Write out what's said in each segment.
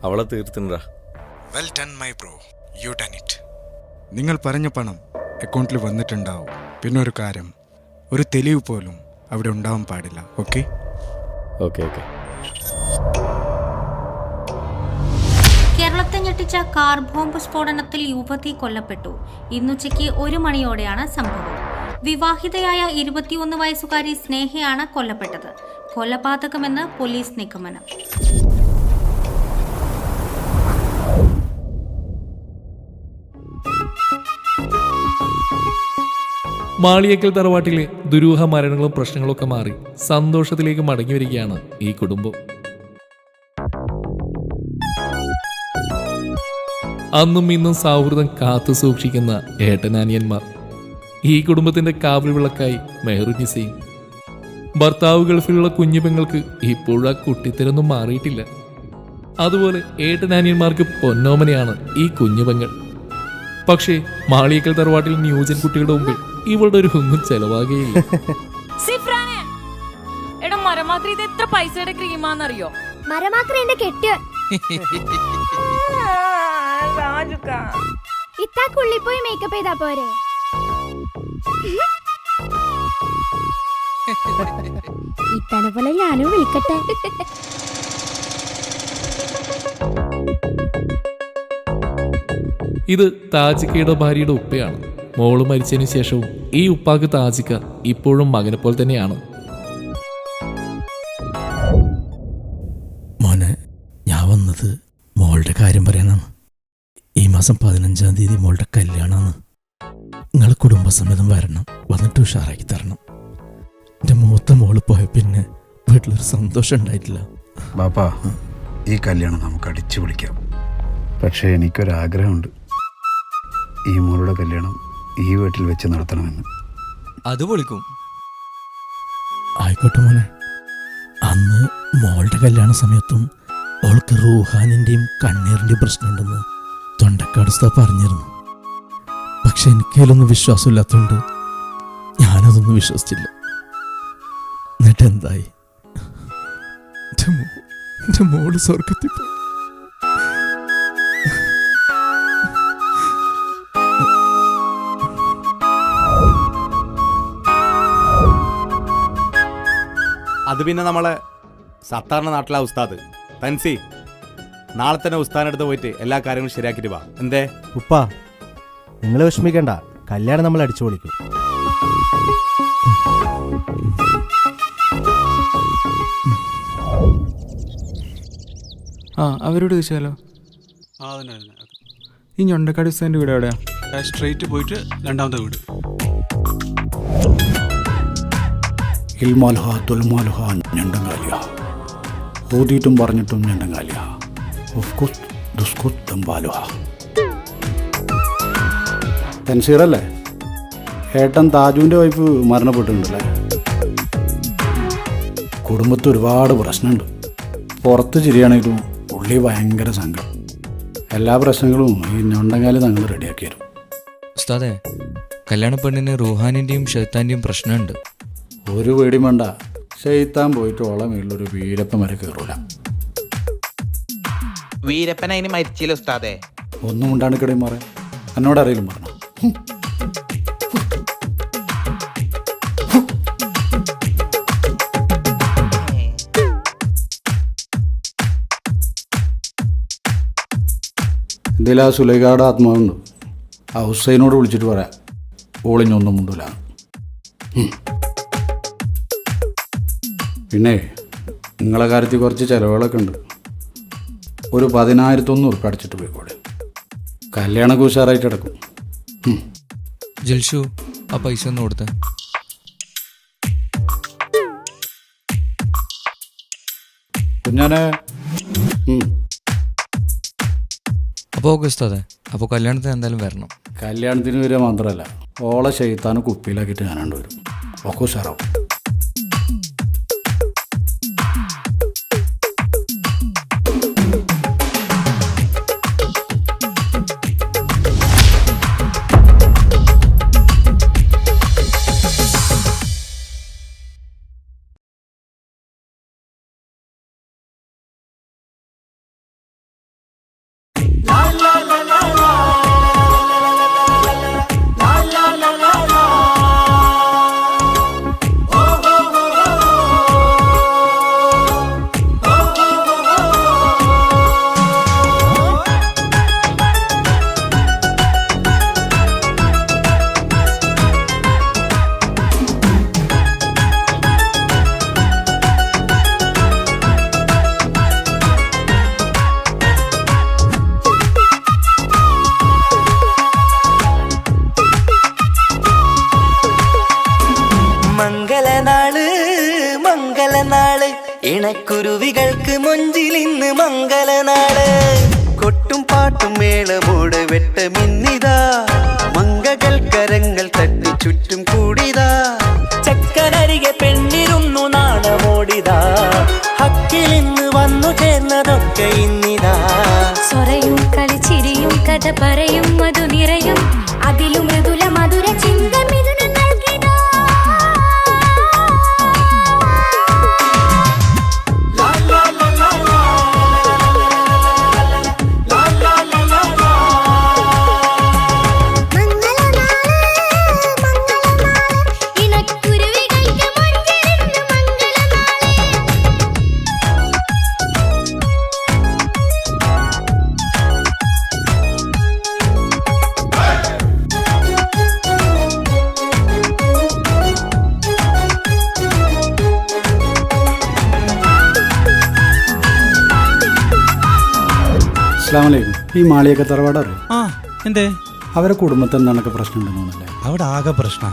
അവളെ തീർത്തിണ്ടാ. Well done my bro, you done it. നിങ്ങൾ പറഞ്ഞ പണം അക്കൗണ്ടിൽ വന്നിട്ടുണ്ടാവും. പിന്നെ ഒരു കാര്യം, ഒരു തെളിവ് പോലും അവിടെ ഉണ്ടാവാൻ പാടില്ല. Okay okay okay. കേരളത്തെ ഞെട്ടിച്ച കാർ ബോംബ് സ്ഫോടനത്തിൽ യുവതി കൊല്ലപ്പെട്ടു. ഇന്നുച്ചയ്ക്ക് 1 മണിയോടെയാണ് സംഭവം. വിവാഹിതയായ 21 വയസ്സുകാരി സ്നേഹയാണ് കൊല്ലപ്പെട്ടത്. കൊലപാതകമെന്ന് പോലീസ് നിഗമനം. മാളിയേക്കൽ തറവാട്ടിലെ ദുരൂഹ മരണങ്ങളും പ്രശ്നങ്ങളൊക്കെ മാറി സന്തോഷത്തിലേക്ക് മടങ്ങി വരികയാണ് ഈ കുടുംബം. അന്നും ഇന്നും സൗഹൃദം കാത്തു സൂക്ഷിക്കുന്ന ഏട്ടനാനിയന്മാർ. ഈ കുടുംബത്തിന്റെ കാവൽ വിളക്കായി മെഹറുനിസയും. ഭർത്താവ് ഗൾഫിലുള്ള കുഞ്ഞു പെങ്ങൾക്ക് ഇപ്പോഴും ആ കുട്ടിത്തരൊന്നും മാറിയിട്ടില്ല. അതുപോലെ ഏട്ടനാനിയന്മാർക്ക് പൊന്നോമനയാണ് ഈ കുഞ്ഞു പെങ്ങൾ. പക്ഷേ മാളിയേക്കൽ തറവാട്ടിൽ ന്യൂജൻ കുട്ടികളുടെ മുമ്പിൽ ഇവളുടെ ഒരു ഒന്നും ചെലവാകുകയില്ല. എത്ര പൈസയുടെ ക്രീമാന്നറിയോ? ഇത്താക്കുള്ളിൽ പോയി മേക്കപ്പ് ചെയ്താ പോരെ? ഇത്തനെ പോലെ ഞാനും വിളിക്കട്ടെ. ഇത് താജിക്കയുടെ ഭാര്യയുടെ ഉപ്പയാണ്. മോള് മരിച്ചതിനു ശേഷവും ഈ ഉപ്പാക്ക് താജിക്ക ഇപ്പോഴും മകനെ പോലെ തന്നെയാണ്. മോനെ, ഞാൻ വന്നത് മോളുടെ കാര്യം പറയാനാണ്. ഈ മാസം 15-ാം തീയതി മോളുടെ കല്യാണമാണ്. നിങ്ങൾ കുടുംബസമേതം വരണം, വന്നിട്ട് ഉഷാറാക്കി തരണം. എൻ്റെ മൂത്ത മോള് പോയ പിന്നെ വീട്ടിലൊരു സന്തോഷം ഉണ്ടായിട്ടില്ല. ബാപ്പാ, ഈ കല്യാണം നമുക്ക് അടിച്ചു വിളിക്കാം. പക്ഷേ എനിക്കൊരാഗ്രഹമുണ്ട്, ഈ മോളുടെ കല്യാണം ഈ വീട്ടിൽ വെച്ച് നടത്തണമെന്ന്. അത് പൊളിക്കും. ആയിക്കോട്ടെ മോനെ. അന്ന് മോളുടെ കല്യാണ സമയത്തും അവൾക്ക് റൂഹാനിൻ്റെയും കണ്ണീറിൻ്റെയും പ്രശ്നമുണ്ടെന്ന് തൊണ്ടക്കാട് ഉസ്താദ് പറഞ്ഞിരുന്നു. പക്ഷെ എനിക്കതിലൊന്നും വിശ്വാസമില്ലാത്തതുകൊണ്ട് ഞാനതൊന്നും വിശ്വസിച്ചില്ല. എന്നിട്ട് എന്തായി? എൻ്റെ മോള് സ്വർഗത്തിൽ പോയി. അത് പിന്നെ നമ്മളെ സത്താറിൻ്റെ നാട്ടിലെ ഉസ്താദ് തൻസി, നാളെ തന്നെ ഉസ്താദിനടുത്ത് പോയിട്ട് എല്ലാ കാര്യങ്ങളും ശരിയാക്കിയിട്ട് വാ. എന്തേ ഉപ്പ, നിങ്ങൾ വിഷമിക്കണ്ട, കല്യാണം നമ്മൾ അടിച്ചു പൊളിക്കും. അവരോട് ചോദിച്ചാലോ? ഈ ഞൊണ്ടക്കാട് ഉസ്താദിൻ്റെ വീട് എവിടെയാ? സ്ട്രെയിറ്റ് പോയിട്ട് രണ്ടാമത്തെ വീട്. ഇൽമാൽഹ തുൽമാൽഹ ഞണ്ടങ്കാലിയ, ഓതിയിട്ടും പറഞ്ഞിട്ടും ഞണ്ടങ്കാലിയ, ഉഫ്കുത്ത് ദുസ്കുത്ത് ദംബാലുഹ. തൻസീറല്ലേ? ഏട്ടൻ താജുവിൻ്റെ വൈഫ് മരണപ്പെട്ടിട്ടുണ്ടല്ലേ? കുടുംബത്തിൽ ഒരുപാട് പ്രശ്നമുണ്ട്. പുറത്ത് ചിരിയാണെങ്കിലും ഉള്ളി ഭയങ്കര സങ്കടം. എല്ലാ പ്രശ്നങ്ങളും ഈ ഞൊണ്ടങ്കാലി തങ്ങൾ റെഡിയാക്കി തരും. ഉസ്താദേ, കല്യാണ പെണ്ണിന് റൂഹാനിൻ്റെയും ഷെയ്ത്താൻ്റെയും പ്രശ്നമുണ്ട്. ഒരു പേടിയും വേണ്ട, ഷെയ്ത്താൻ പോയിട്ട് ഓളം വീട്ടിലൊരു വീരപ്പൻ വരെ കയറൂല. വീരപ്പൻ അതിന് മരിച്ചില്ല ഉസ്താദേ. ഒന്നും ഉണ്ടാണിക്കടയും മാറേ, എന്നോട് അറിയിലും പറഞ്ഞു. ഇതിൽ ആ സുലൈഖയുടെ ആത്മാവുണ്ട്. ആ ഹുസൈനോട് വിളിച്ചിട്ട് പറയാം, ഓളിഞ്ഞൊന്നും മുണ്ടൂല. പിന്നെ നിങ്ങളെ കാര്യത്തിൽ കുറച്ച് ചിലവുകളൊക്കെ ഉണ്ട്. ഒരു 10,100 ഉറുപ്പിക അടിച്ചിട്ട് പോയിക്കോടെ. കല്യാണമൊക്കെ ഉഷാറായിട്ട് കിടക്കും. ജൽഷു, ആ പൈസ ഒന്ന് കൊടുത്തേ. കുഞ്ഞാനെ. അപ്പോൾ ഓക്കെ ഉസ്താദേ, അപ്പോൾ കല്യാണത്തിന് എന്തായാലും വരണം. കല്യാണത്തിന് വരിക മാത്രമല്ല, ഓളെ ഷെയ്ത്താന് കുപ്പിയിലാക്കിയിട്ട് ഞാനാണ്ട് വരും. ഒക്കെ ഉഷാറാവും. ഇണക്കുരുവികൾക്ക് മൊഞ്ചിൽ ഇന്ന് മംഗലനാള് കൊട്ടും പാട്ടും മേളമോട് വെട്ടമിന്നിതാ മംഗകൾ കരങ്ങൾ തട്ടി ചുറ്റും കൂടിതാ ചക്കനരികെ പെണ്ണിരുന്നു നാണമോടിതാ ഹക്കിൽ ഇന്ന് വന്നു ചേർന്നതൊക്കെ ഇന്നിതാ സ്വരയും കളിച്ചിരിയും കഥ പറയും മധു നിറയും അതിലും മൃദുല മധുര ചിന്ത മിഥുനം നൽകിടാ അസ്സലാമലൈക്കും. ഈ മാളിയൊക്കെ തറവാടറിയോ? ആ എന്തേ അവരെ കുടുംബത്തിൽ എന്താണ് പ്രശ്നമുണ്ടെന്നല്ലേ? അവിടെ ആകെ പ്രശ്ന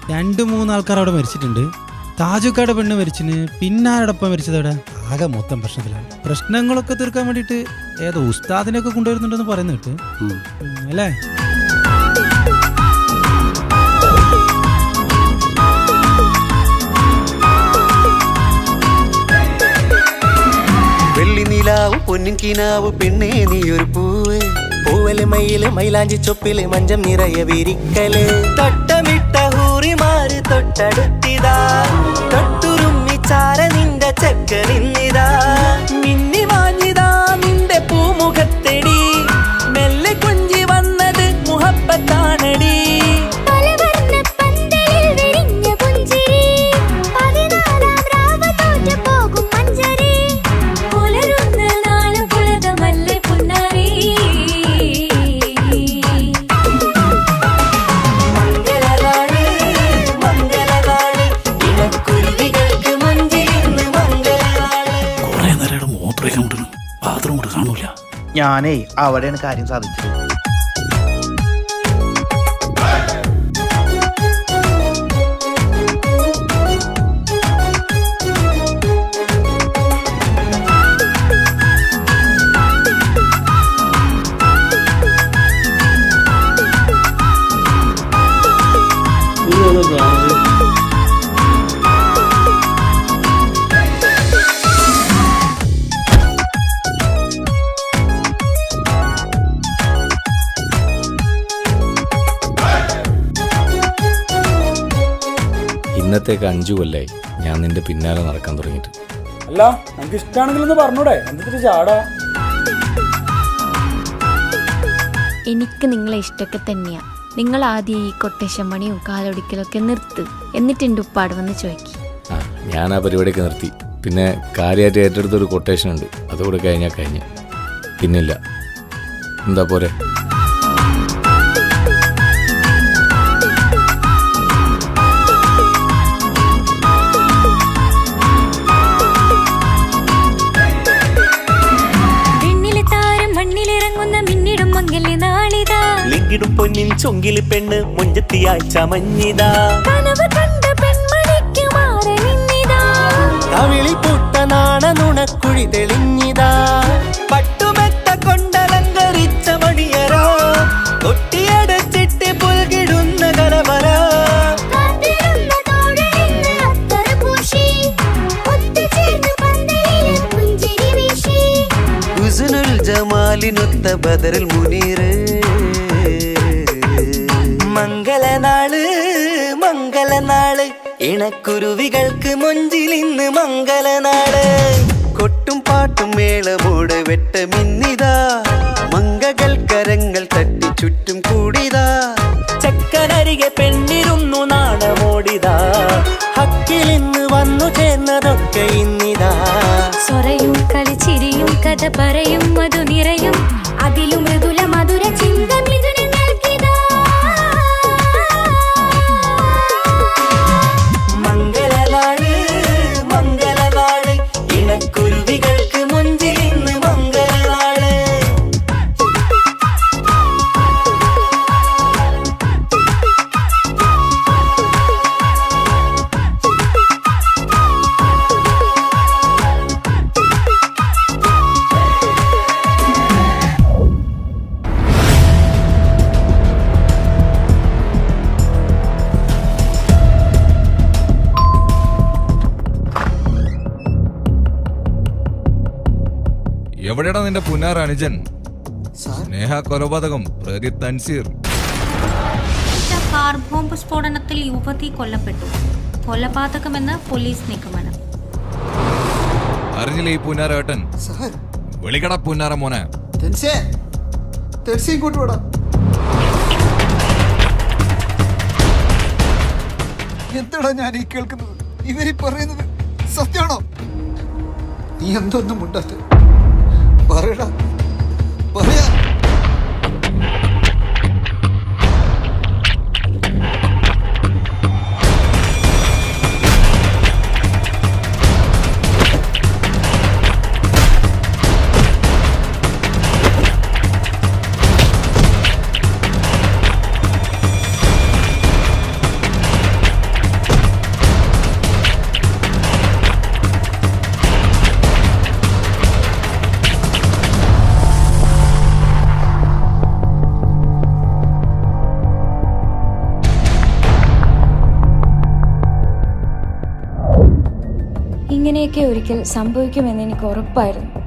2-3 ആൾക്കാർ അവിടെ മരിച്ചിട്ടുണ്ട്. താജുക്കാട് പെണ്ണ് മരിച്ചിന്, പിന്നെ ആരോടൊപ്പം മരിച്ചത് അവിടെ ആകെ മൊത്തം പ്രശ്നത്തിലാണ്. പ്രശ്നങ്ങളൊക്കെ തീർക്കാൻ വേണ്ടിയിട്ട് ഏതോ ഉസ്താദിനെയൊക്കെ കൊണ്ടുവരുന്നുണ്ടെന്ന് പറയുന്ന കേട്ട് അല്ലേ? വെള്ളി നിലാവ് പൊന്നിൻ കിനാവ് പെണ്ണേ നീയൊരു പൂവ് പൂവല് മയില് മൈലാഞ്ചി ചൊപ്പില് മഞ്ചം നിറയെ വിരിക്കല് തൊട്ടമിട്ട ഹൂറിമാര് തൊട്ടടുത്തിതാ തൊട്ടുരുമ്മിച്ചാര നിന്റെ ചക്കനിന്നിതാ മിന്നി മാഞ്ഞിതാ നിന്റെ പൂമുഖത്തെടി മെല്ലെ കൊഞ്ചി വന്നത് മുഹബത്താണടി ഞാനേ അവിടെയാണ് കാര്യം സാധിച്ചത്. ഇന്നത്തേക്ക് 5 കൊല്ലായി ഞാൻ നിന്റെ പിന്നാലെ നടക്കാൻ തുടങ്ങിയിട്ട്. അല്ല നമുക്ക് ഇഷ്ടമാണെങ്കിലൊന്ന് പറഞ്ഞൂടെ, എന്തൊരു ചാടാ. എനിക്ക് നിങ്ങളെ ഇഷ്ടമൊക്കെ തന്നെയാ. നിങ്ങൾ ആദ്യം ഈ കൊട്ടേഷൻ പണിയും കാലൊടിക്കലൊക്കെ നിർത്ത്, എന്നിട്ട് എൻ്റെ ഉപ്പാട് വന്ന് ചോദിക്കും. ഞാൻ ആ പരിപാടിയൊക്കെ നിർത്തി. പിന്നെ കാര്യമായിട്ട് ഏറ്റെടുത്തൊരു കൊട്ടേഷൻ ഉണ്ട്, അതുകൂടെ കഴിഞ്ഞാൽ കഴിഞ്ഞ് പിന്നില്ല. എന്താ പോരെ? ിടും പൊന്നിൻ ചൊങ്കില് പെണ്ണ് മുഞ്ചത്തിയായി ചമഞ്ഞിതാ കവിളിൽ പൂട്ട നാണ നുണക്കുഴി തെളിഞ്ഞിതാ പട്ടുമെത്ത കൊണ്ടലങ്കരിച്ച മണിയറോ കൊട്ടിയടച്ചിട്ട് പുൽകിടുന്ന കലവറ ഹുസ്നുൽ ജമാലിനൊത്ത ബദറുൽ മുനീറ് മംഗലനാള് മംഗലനാള് ഇണക്കുരുവികൾക്ക് മൊഞ്ചിൽ ഇന്ന് മംഗലനാള് കൊട്ടും പാട്ടും മേളമോട് വെട്ടമിന്നിതാ മംഗകൾ കരങ്ങൾ തട്ടി ചുറ്റും കൂടിതാ ചക്കനരികെ പെണ്ണിരുന്നു നാണമോടിതാ ഹക്കിൽ ഇന്ന് വന്നു ചേർന്നതൊക്കെ ഇന്നിതാ സ്വരയും കളിച്ചിരിയും കഥ പറയും മധു നിറയും അതിലും മൃദുല മധുര ചിന്ത മിഥുനം നൽകിടാ മംഗലനാള് മംഗലനാള് ഇണക്കുരുവികൾക്ക് മുഞ്ചിൽ ഇന്ന് മംഗലനാള് എവിടെയാടാ നിന്റെ പുന്നാർ അനുജൻ? സ്നേഹ കൊലപാതകം പ്രതി തൻസീർ. കാർ ബോംബ് സ്ഫോടനത്തിൽ യുവതി കൊല്ലപ്പെട്ടു. കൊലപാതകമെന്ന് പോലീസ് നിഗമനം. അറിഞ്ഞില്ലേ ഈ പുന്നാരേട്ടൻ? വിളിക്കട പുന്നാര മോനെ. എന്താടാ ഞാൻ ഈ കേൾക്കുന്നത്? ഇവരീ പറയുന്നത് സത്യമാണോ? നീ എന്തൊന്നും മുണ്ടാത്ത പറയടാ, പറയാ. ഇങ്ങനെയൊക്കെ ഒരിക്കൽ സംഭവിക്കുമെന്ന് എനിക്ക് ഉറപ്പായിരുന്നു.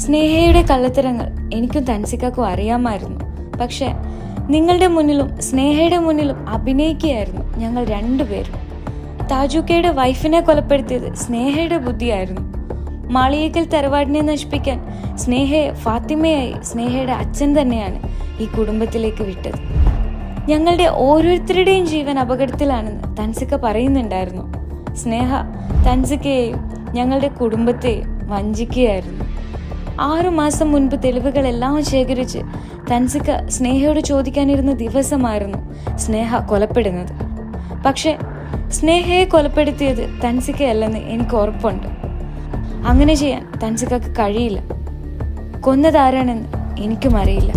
സ്നേഹയുടെ കള്ളത്തരങ്ങൾ എനിക്കും തൻസിക്കാക്കും അറിയാമായിരുന്നു. പക്ഷെ നിങ്ങളുടെ മുന്നിലും സ്നേഹയുടെ മുന്നിലും അഭിനയിക്കുകയായിരുന്നു ഞങ്ങൾ രണ്ടുപേരും. താജുക്കയുടെ വൈഫിനെ കൊലപ്പെടുത്തിയത് സ്നേഹയുടെ ബുദ്ധിയായിരുന്നു. മാളിയേക്കൽ തറവാടിനെ നശിപ്പിക്കാൻ സ്നേഹയെ ഫാത്തിമയായി സ്നേഹയുടെ അച്ഛൻ തന്നെയാണ് ഈ കുടുംബത്തിലേക്ക് വിട്ടത്. ഞങ്ങളുടെ ഓരോരുത്തരുടെയും ജീവൻ അപകടത്തിലാണെന്ന് തൻസിക്ക പറയുന്നുണ്ടായിരുന്നു. സ്നേഹ തൻസിക്കയെയും ഞങ്ങളുടെ കുടുംബത്തെയും വഞ്ചിക്കുകയായിരുന്നു. 6 മാസം മുൻപ് തെളിവുകളെല്ലാം ശേഖരിച്ച് തൻസിക്ക സ്നേഹയോട് ചോദിക്കാനിരുന്ന ദിവസമായിരുന്നു സ്നേഹ കൊലപ്പെടുന്നത്. പക്ഷെ സ്നേഹയെ കൊലപ്പെടുത്തിയത് തൻസിക്കയല്ലെന്ന് എനിക്ക് ഉറപ്പുണ്ട്. അങ്ങനെ ചെയ്യാൻ തൻസിക്കക്ക് കഴിയില്ല. കൊന്നതാരാണെന്ന് എനിക്കും അറിയില്ല.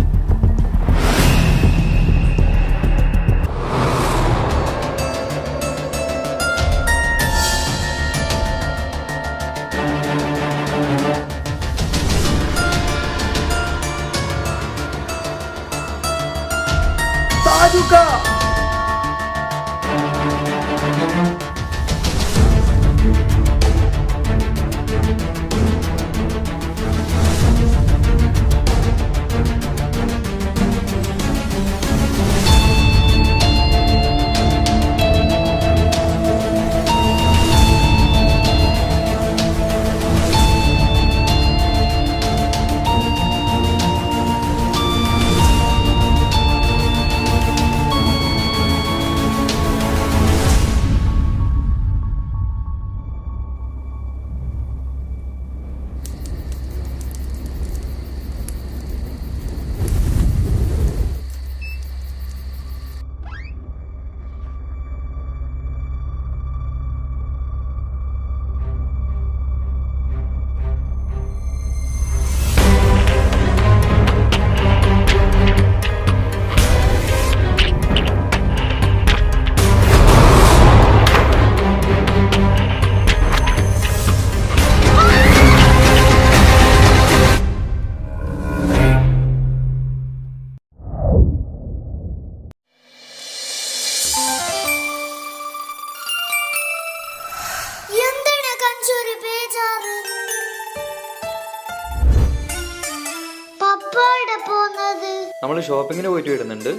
നമ്മള് ഷോപ്പിങ്ങിന് പോയിട്ട് വരുന്നുണ്ട്.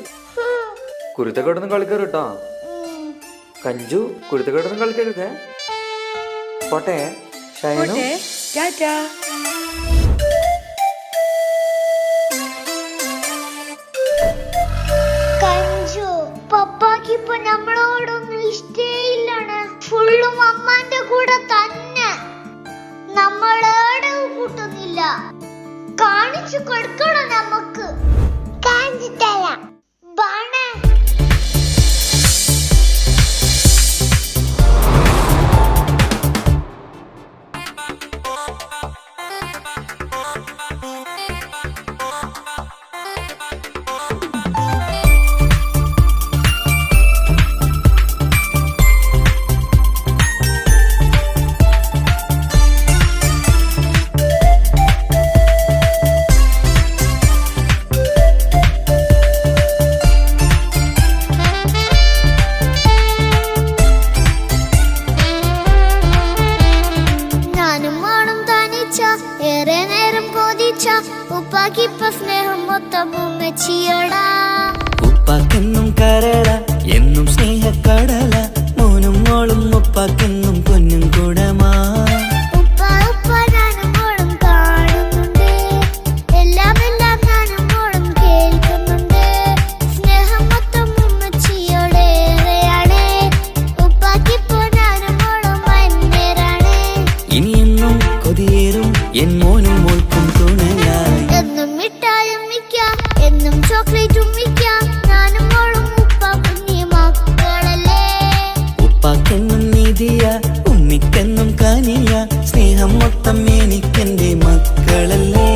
കുരുത്തക്കേടൊന്നും കളിക്കരുട്ടോ. കഞ്ചു കുരുത്തക്കേടൊന്നും കളിക്കരുതേ. പോട്ടെ. കഞ്ചു പപ്പാക്ക് ഇപ്പൊ നമ്മളോടൊന്നും ഇഷ്ടേയില്ലാണ്. ഫുള്ളും അമ്മാന്റെ കൂടെ തന്നെ. നമ്മളേടെ കൂട്ടുന്നില്ല. കാണിച്ചു കൊടുക്കണം നമുക്ക്. കാണിച്ചു തരാം. ബാണേ തനിച്ച ഏറെ നേരം കൊതിച്ച ഉപ്പാക്കിപ്പ സ്നേഹം മൊത്തം ഉമ്മച്ചിയോടാ. ഉപ്പാക്കെന്നും കരള എന്നും സ്നേഹക്കടല മോനും മോളും ഉപ്പാക്കെന്നും പൊന്നും കൂടമാ. ഉപ്പ ഉപ്പ ഞാനും മോളും കാണുന്നുണ്ട്, എല്ലാം എല്ലാം ഞാനും മോളും കേൾക്കുന്നുണ്ട്. സ്നേഹം മൊത്തം ഉമ്മച്ചിയോടേറെയാണ്, ഉപ്പാക്കിപ്പോ ഞാനും മോളും വന്നേരാണ്. ഇനിയെന്നും കൊതിയേറും എൻ മോനും മോൾക്കും തുണയായി. എന്നും മിഠായും മിക്കാം, എന്നും ചോക്ലേറ്റും മിക്കാം, ഞാനും മോളും ഉപ്പ കുഞ്ഞി മക്കളല്ലേ. ഉപ്പാക്കെന്നും നീതിയ ഉമ്മിക്കെന്നും കാനിയ സ്നേഹം മൊത്തം എനിക്കെന്റെ മക്കളല്ലേ.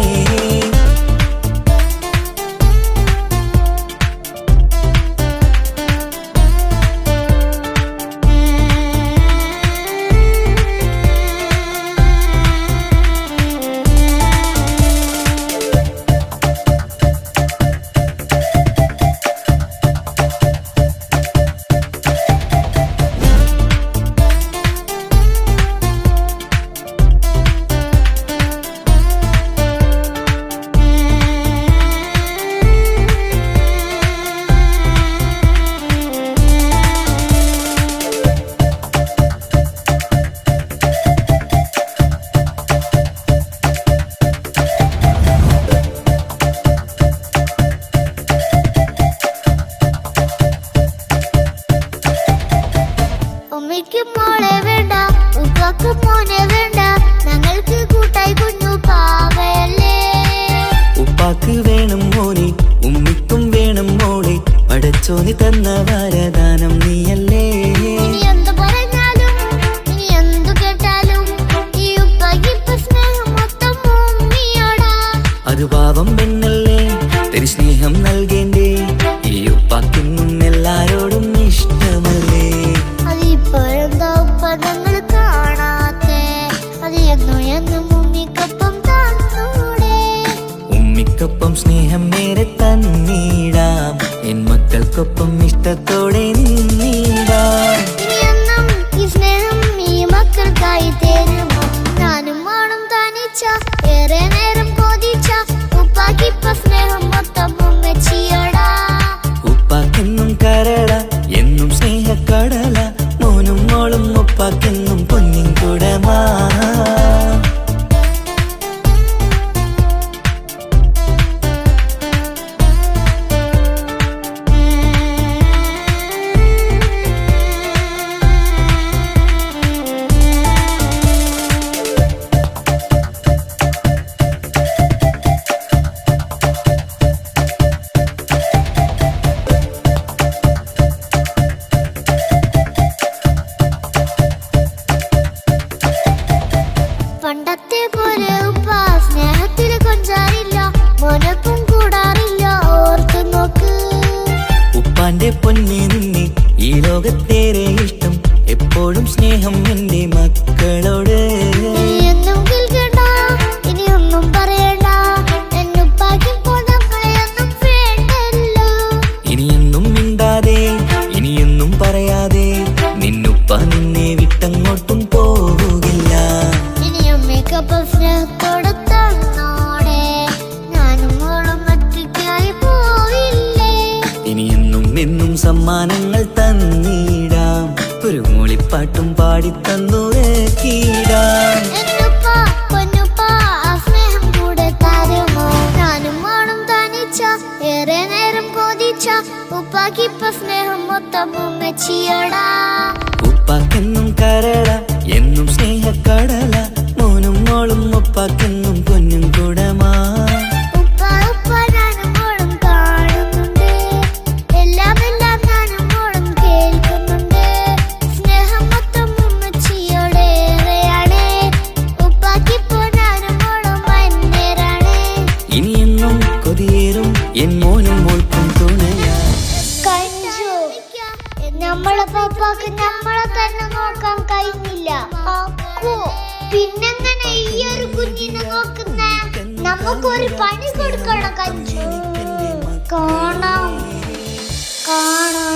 ഉമ്മയ്ക്ക് മോളെ വേണ്ട, ഉപ്പാക്ക് മോനെ വേണ്ട, ഞങ്ങൾക്ക് കൂട്ടായി കുഞ്ഞു പാവയല്ലേ. ഉപ്പാക്ക് വേണം മോനെ ഉമ്മിക്കും വേണം മോളെ, പടച്ചോനി തന്ന വരദാനം നീയല്ലേ. ഇനി എന്ത് പറഞ്ഞാലും ഇനി എന്തു കേട്ടാലും ഈ ഉപ്പാക്കിപ്പ സ്നേഹം മൊത്തം ഉമ്മിയോടാ. അത് പാവം പെണ്ണല്ലേ തിരി സ്നേഹം നൽകേണ്ടേ, ഈ ഉപ്പാക്കിന്നും എല്ലാരോടും ഇഷ്ടമല്ലേ. അതിപ്പോഴെന്താ ഉപ്പ ഞങ്ങൾ കാണാത്തെ, അത് എന്നും എന്നും ഉമ്മിക്കൊപ്പം തന്നൂടെ. ഉമ്മിക്കൊപ്പം സ്നേഹം നേരെ തന്നീടാം, എൻ മക്കൾക്കൊപ്പം ഇഷ്ടത്തോടെ നിന്നീടാം. ഇനിയെന്നും ഈ സ്നേഹം ഈ മക്കൾക്കായി തരുമോ, ഞാനും മോളും തനിച്ച ഏറെ നേരം കൊതിച്ച ഉപ്പാക്കിപ്പ സ്നേഹം മൊത്തം ഉമ്മച്ചിയോടാ. ഉപ്പാക്കെന്നും കരള എന്നും സ്നേഹക്കടല മോനും മോളും ഉപ്പാക്കെന്നും പൊന്നിൻ കൂടമാ. പണ്ടത്തെ പോലെ ഉപ്പ സ്നേഹത്തിൽ കൊഞ്ചാറില്ല, മോനൊപ്പം കൂടാറില്ല, ഓർത്തു നോക്ക്. ഉപ്പാന്റെ പൊന്നെ നിന്നെ ഈ ലോകത്തേറെ ഇഷ്ടം, എപ്പോഴും സ്നേഹം എന്റെ മക്കളോട്. ഇനിയൊന്നും കേൾക്കണ്ട, ഇനിയൊന്നും പറയണ്ട, എന്നുപ്പാക്കിപ്പോ നമ്മളെയൊന്നും വേണ്ടല്ലോ. ഇനിയൊന്നും മിണ്ടാതെ ഇനിയൊന്നും പറയാതെ നിന്നുപ്പ നിന്നെ വിട്ടങ്ങോട്ടും പോവുകില്ല. ഇനിയമ്മയ്ക്കൊപ്പം സ്നേഹത്തോടെ തന്നോടെ, ഞാനും മോളും ഒറ്റയ്ക്കായി പോയില്ലേ. ഇനിയെന്നും എന്നും സമ്മാനങ്ങൾ തന്നീടാം, ഒരു മൂളിപ്പാട്ടും പാടിത്തന്നുറക്കിടാം. എന്നുപ്പ പൊന്നുപ്പ ആ സ്നേഹം കൂടെ തരുമോ, ഞാനും മോളും തനിച്ച ഏറെ നേരം കൊതിച്ച ഉപ്പാക്കിപ്പ സ്നേഹം മൊത്തം ഉമ്മച്ചിയോടാ. ഉപ്പാക്കെന്നും കരള എന്നും സ്നേഹക്കടല മോനും മോളും ഉപ്പാക്കെന്നും പൊന്നും കൂടമാ. ഉപ്പ ഉപ്പ ഞാനും മോളും കാണുന്നുണ്ട്, എല്ലാം എല്ലാം ഞാനും മോളും കേൾക്കുന്നുണ്ട്. സ്നേഹം മൊത്തം ഉമ്മച്ചിയോടേറെയാണ്, ഉപ്പാക്കിപ്പോ ഞാനും മോളും വന്നേരാണ്. ഇനിയെന്നും കൊതിയേറും എൻ മോനും മോൾക്കും തുണയാ. കഞ്ചു, നമ്മളെ പപ്പാക്ക് നമ്മളെ തന്നെ നോക്കാൻ കഴിഞ്ഞില്ല. അക്കു, പിന്നെങ്ങനെ ഈ ഒരു കുഞ്ഞിനെ നോക്കുന്നേ? നമുക്കൊരു പണി കൊടുക്കണം കഞ്ചു. കാണാം കാണാം.